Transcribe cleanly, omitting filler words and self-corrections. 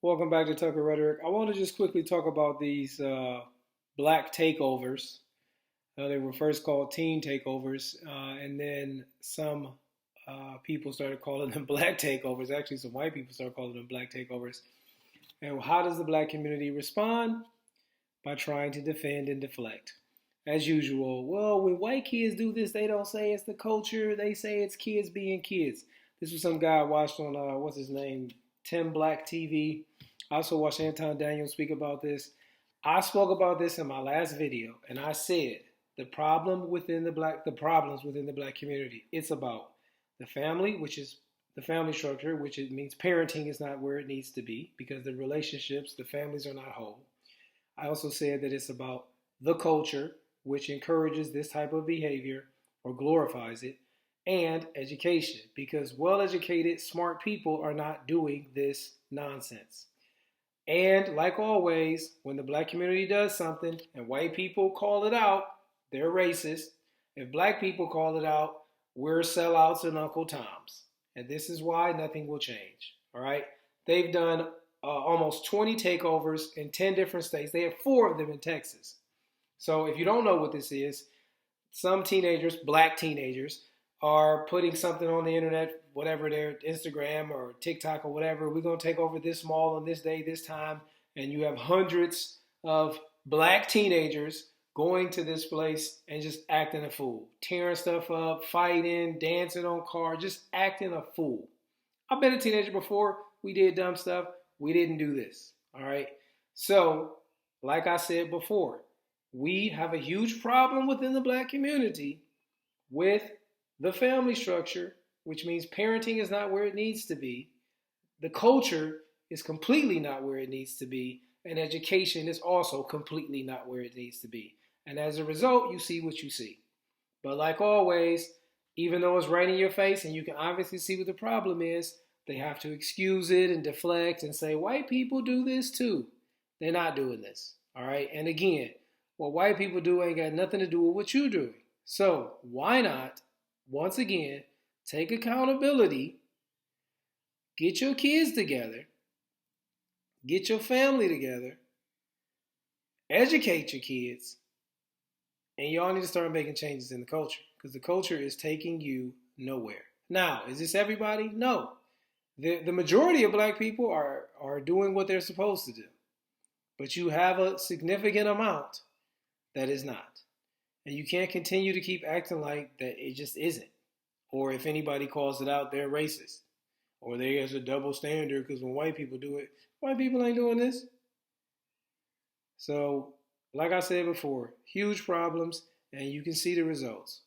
Welcome back to Tucker Rhetoric. I want to just quickly talk about these black takeovers. They were first called teen takeovers, and then some people started calling them black takeovers. Actually, some white people started calling them black takeovers. And how does the black community respond? By trying to defend and deflect. As usual, well, when white kids do this, they don't say it's the culture. They say it's kids being kids. This was some guy I watched on, what's his name? Tim Black TV. I also watched Anton Daniels speak about this. I spoke about this in my last video, and I said the problems within the black community. It's about the family, which is the family structure, which it means parenting is not where it needs to be because the relationships, the families are not whole. I also said that it's about the culture, which encourages this type of behavior or glorifies it, and education, because well educated, smart people are not doing this nonsense. And like always, when the black community does something and white people call it out, they're racist. If black people call it out, we're sellouts and Uncle Toms. And this is why nothing will change. All right? They've done almost 20 takeovers in 10 different states. They have 4 of them in Texas. So if you don't know what this is, some teenagers, black teenagers, are putting something on the internet, whatever their Instagram or TikTok or whatever. We're going to take over this mall on this day, this time. And you have hundreds of black teenagers going to this place and just acting a fool, tearing stuff up, fighting, dancing on cars, just acting a fool. I've been a teenager before. We did dumb stuff. We didn't do this. All right. So, like I said before, we have a huge problem within the black community with the family structure, which means parenting is not where it needs to be. The culture is completely not where it needs to be. And education is also completely not where it needs to be. And as a result, you see what you see. But like always, even though it's right in your face and you can obviously see what the problem is, they have to excuse it and deflect and say, white people do this too. They're not doing this. All right. And again, what white people do ain't got nothing to do with what you're doing. So why not, once again, take accountability, get your kids together, get your family together, educate your kids, and y'all need to start making changes in the culture because the culture is taking you nowhere. Now, is this everybody? No. The majority of black people are doing what they're supposed to do. But you have a significant amount that is not. And you can't continue to keep acting like that it just isn't. Or if anybody calls it out, they're racist. Or there's a double standard because when white people do it, white people ain't doing this. So, like I said before, huge problems, and you can see the results.